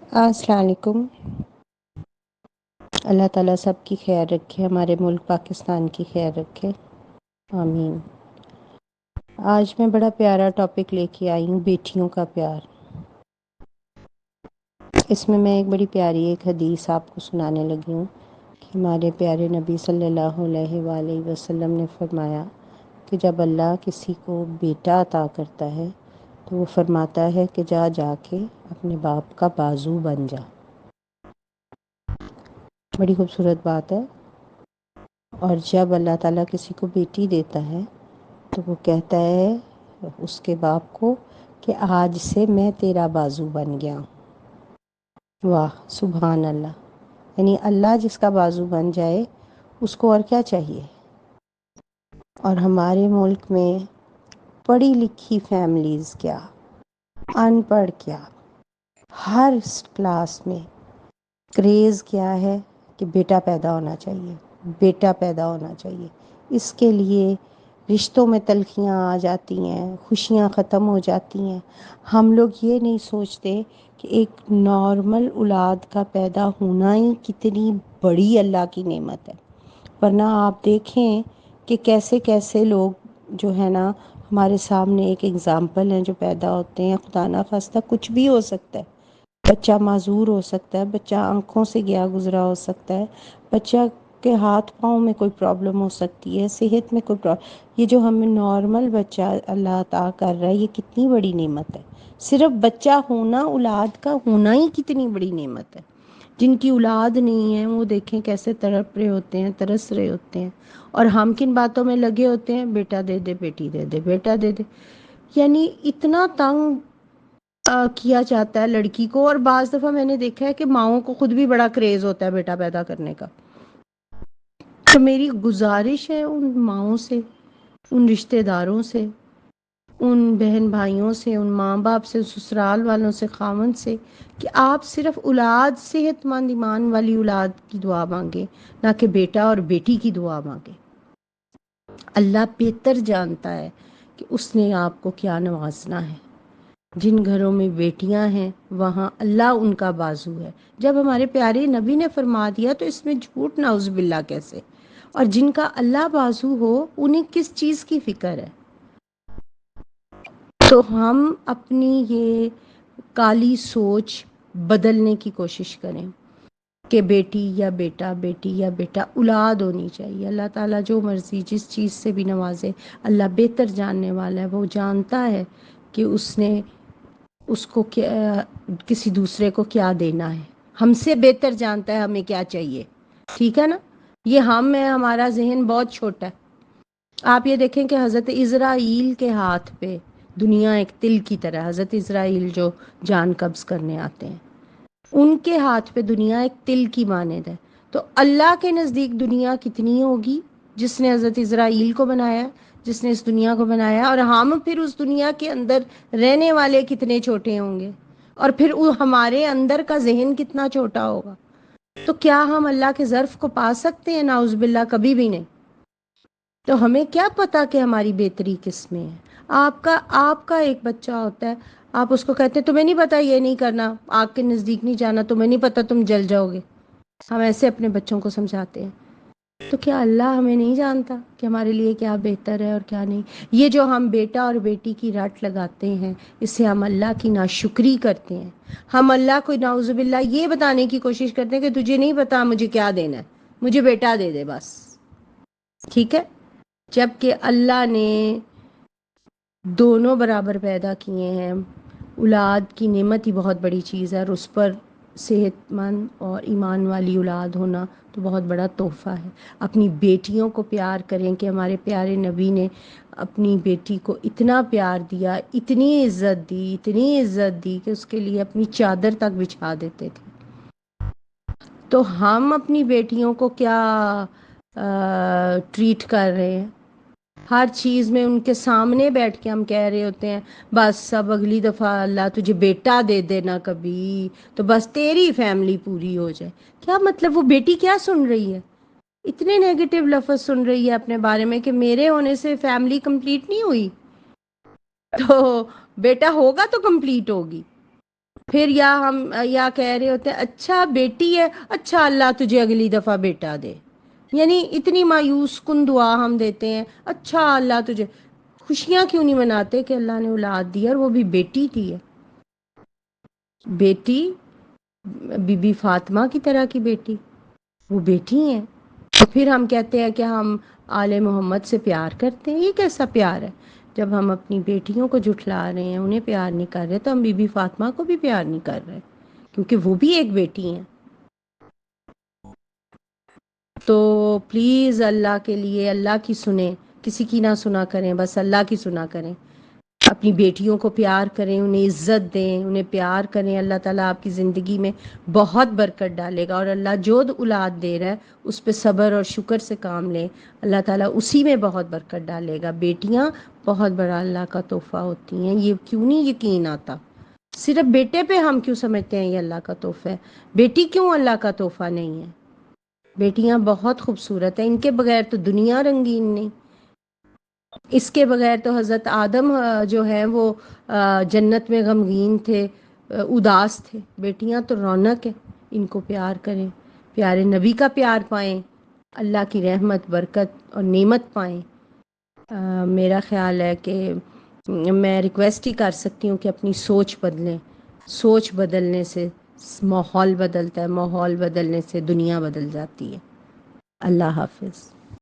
السلام علیکم۔ اللہ تعالیٰ سب کی خیر رکھے، ہمارے ملک پاکستان کی خیر رکھے، آمین۔ آج میں بڑا پیارا ٹاپک لے کے آئی ہوں، بیٹیوں کا پیار۔ اس میں ایک بڑی پیاری ایک حدیث آپ کو سنانے لگی ہوں کہ ہمارے پیارے نبی صلی اللہ علیہ وآلہ وسلم نے فرمایا کہ جب اللہ کسی کو بیٹا عطا کرتا ہے تو وہ فرماتا ہے کہ جا کے اپنے باپ کا بازو بن جا۔ بڑی خوبصورت بات ہے۔ اور جب اللہ تعالیٰ کسی کو بیٹی دیتا ہے تو وہ کہتا ہے اس کے باپ کو کہ آج سے میں تیرا بازو بن گیا ہوں۔ واہ سبحان اللہ! یعنی اللہ جس کا بازو بن جائے اس کو اور کیا چاہیے۔ اور ہمارے ملک میں پڑھی لکھی فیملیز کیا، ان پڑھ کیا، ہر کلاس میں کریز کیا ہے کہ بیٹا پیدا ہونا چاہیے، بیٹا پیدا ہونا چاہیے۔ اس کے لیے رشتوں میں تلخیاں آ جاتی ہیں، خوشیاں ختم ہو جاتی ہیں۔ ہم لوگ یہ نہیں سوچتے کہ ایک نارمل اولاد کا پیدا ہونا ہی کتنی بڑی اللہ کی نعمت ہے۔ ورنہ آپ دیکھیں کہ کیسے کیسے لوگ جو ہے نا ہمارے سامنے ایک ایگزامپل ہیں جو پیدا ہوتے ہیں، خدا نخواستہ کچھ بھی ہو سکتا ہے۔ بچہ معذور ہو سکتا ہے، بچہ آنکھوں سے گیا گزرا ہو سکتا ہے، بچہ کے ہاتھ پاؤں میں کوئی پرابلم ہو سکتی ہے، صحت میں کوئی پرابلم۔ یہ جو ہمیں نارمل بچہ اللہ عطا کر رہا ہے یہ کتنی بڑی نعمت ہے۔ صرف بچہ ہونا، اولاد کا ہونا ہی کتنی بڑی نعمت ہے۔ جن کی اولاد نہیں ہے وہ دیکھیں کیسے تڑپ رہے ہوتے ہیں، ترس رہے ہوتے ہیں، اور ہم کن باتوں میں لگے ہوتے ہیں، بیٹا دے دے، بیٹی دے دے، بیٹا دے دے۔ یعنی اتنا تنگ کیا جاتا ہے لڑکی کو۔ اور بعض دفعہ میں نے دیکھا ہے کہ ماؤں کو خود بھی بڑا کریز ہوتا ہے بیٹا پیدا کرنے کا۔ تو میری گزارش ہے ان ماؤں سے، ان رشتہ داروں سے، ان بہن بھائیوں سے، ان ماں باپ سے، سسرال والوں سے، خاوند سے، کہ آپ صرف اولاد، صحت مند ایمان والی اولاد کی دعا مانگیں، نہ کہ بیٹا اور بیٹی کی دعا مانگیں۔ اللہ بہتر جانتا ہے کہ اس نے آپ کو کیا نوازنا ہے۔ جن گھروں میں بیٹیاں ہیں وہاں اللہ ان کا بازو ہے۔ جب ہمارے پیارے نبی نے فرما دیا تو اس میں جھوٹ نعوذ باللہ کیسے؟ اور جن کا اللہ بازو ہو انہیں کس چیز کی فکر ہے؟ تو ہم اپنی یہ کالی سوچ بدلنے کی کوشش کریں کہ بیٹی یا بیٹا، بیٹی یا بیٹا، اولاد ہونی چاہیے۔ اللہ تعالیٰ جو مرضی جس چیز سے بھی نوازے، اللہ بہتر جاننے والا ہے۔ وہ جانتا ہے کہ اس کو کیا، کسی دوسرے کو کیا دینا ہے۔ ہم سے بہتر جانتا ہے ہمیں کیا چاہیے، ٹھیک ہے نا؟ یہ ہم ہے، ہمارا ذہن بہت چھوٹا ہے۔ آپ یہ دیکھیں کہ حضرت اسرائیل کے ہاتھ پہ دنیا ایک تل کی طرح، حضرت اسرائیل جو جان قبض کرنے آتے ہیں ان کے ہاتھ پہ دنیا ایک تل کی مانند ہے۔ تو اللہ کے نزدیک دنیا کتنی ہوگی جس نے حضرت اسرائیل کو بنایا، جس نے اس دنیا کو بنایا، اور ہم پھر اس دنیا کے اندر رہنے والے کتنے چھوٹے ہوں گے، اور پھر ہمارے اندر کا ذہن کتنا چھوٹا ہوگا۔ تو کیا ہم اللہ کے ظرف کو پا سکتے ہیں؟ نعوذ باللہ کبھی بھی نہیں۔ تو ہمیں کیا پتا کہ ہماری بہتری کس میں ہے؟ آپ کا ایک بچہ ہوتا ہے، آپ اس کو کہتے ہیں تمہیں نہیں پتا یہ نہیں کرنا، آگ کے نزدیک نہیں جانا، تمہیں نہیں پتا تم جل جاؤ گے۔ ہم ایسے اپنے بچوں کو سمجھاتے ہیں۔ تو کیا اللہ ہمیں نہیں جانتا کہ ہمارے لیے کیا بہتر ہے اور کیا نہیں؟ یہ جو ہم بیٹا اور بیٹی کی رٹ لگاتے ہیں اس سے ہم اللہ کی ناشکری کرتے ہیں۔ ہم اللہ کو نعوذ باللہ یہ بتانے کی کوشش کرتے ہیں کہ تجھے نہیں پتا مجھے کیا دینا ہے، مجھے بیٹا دے دے بس، ٹھیک ہے؟ جبکہ اللہ نے دونوں برابر پیدا کیے ہیں۔ اولاد کی نعمت ہی بہت بڑی چیز ہے، اور اس پر صحت مند اور ایمان والی اولاد ہونا تو بہت بڑا تحفہ ہے۔ اپنی بیٹیوں کو پیار کریں کہ ہمارے پیارے نبی نے اپنی بیٹی کو اتنا پیار دیا، اتنی عزت دی، اتنی عزت دی کہ اس کے لیے اپنی چادر تک بچھا دیتے تھے۔ تو ہم اپنی بیٹیوں کو کیا ٹریٹ کر رہے ہیں؟ ہر چیز میں ان کے سامنے بیٹھ کے ہم کہہ رہے ہوتے ہیں بس اب اگلی دفعہ اللہ تجھے بیٹا دے دینا کبھی تو بس تیری فیملی پوری ہو جائے۔ کیا مطلب؟ وہ بیٹی کیا سن رہی ہے؟ اتنے نیگیٹو لفظ سن رہی ہے اپنے بارے میں کہ میرے ہونے سے فیملی کمپلیٹ نہیں ہوئی، تو بیٹا ہوگا تو کمپلیٹ ہوگی۔ پھر یا کہہ رہے ہوتے ہیں اچھا بیٹی ہے، اچھا اللہ تجھے اگلی دفعہ بیٹا دے، یعنی اتنی مایوس کن دعا ہم دیتے ہیں، اچھا اللہ تجھے، خوشیاں کیوں نہیں مناتے کہ اللہ نے اولاد دی اور وہ بھی بیٹی دی ہے، بیٹی بی بی فاطمہ کی طرح کی بیٹی، وہ بیٹی ہیں، تو پھر ہم کہتے ہیں کہ ہم آل محمد سے پیار کرتے ہیں، یہ کیسا پیار ہے؟ جب ہم اپنی بیٹیوں کو جھٹلا رہے ہیں، انہیں پیار نہیں کر رہے، تو ہم بی بی فاطمہ کو بھی پیار نہیں کر رہے، کیونکہ وہ بھی ایک بیٹی ہیں۔ تو پلیز اللہ کے لیے اللہ کی سنیں، کسی کی نہ سنا کریں، بس اللہ کی سنا کریں، اپنی بیٹیوں کو پیار کریں، انہیں عزت دیں، انہیں پیار کریں، اللہ تعالیٰ آپ کی زندگی میں بہت برکت ڈالے گا، اور اللہ جو اولاد دے رہا ہے اس پہ صبر اور شکر سے کام لیں، اللہ تعالیٰ اسی میں بہت برکت ڈالے گا۔ بیٹیاں بہت بڑا اللہ کا تحفہ ہوتی ہیں، یہ کیوں نہیں یقین آتا؟ صرف بیٹے پہ ہم کیوں سمجھتے ہیں یہ اللہ کا تحفہ ہے، بیٹی کیوں اللہ کا تحفہ نہیں ہے؟ بیٹیاں بہت خوبصورت ہیں، ان کے بغیر تو دنیا رنگین نہیں، اس کے بغیر تو حضرت آدم جو ہے وہ جنت میں غمگین تھے، اداس تھے، بیٹیاں تو رونق ہے، ان کو پیار کریں، پیارے نبی کا پیار پائیں، اللہ کی رحمت برکت اور نعمت پائیں۔ میرا خیال ہے کہ میں ریکویسٹ ہی کر سکتی ہوں کہ اپنی سوچ بدلیں، سوچ بدلنے سے ماحول بدلتا ہے، ماحول بدلنے سے دنیا بدل جاتی ہے۔ اللہ حافظ۔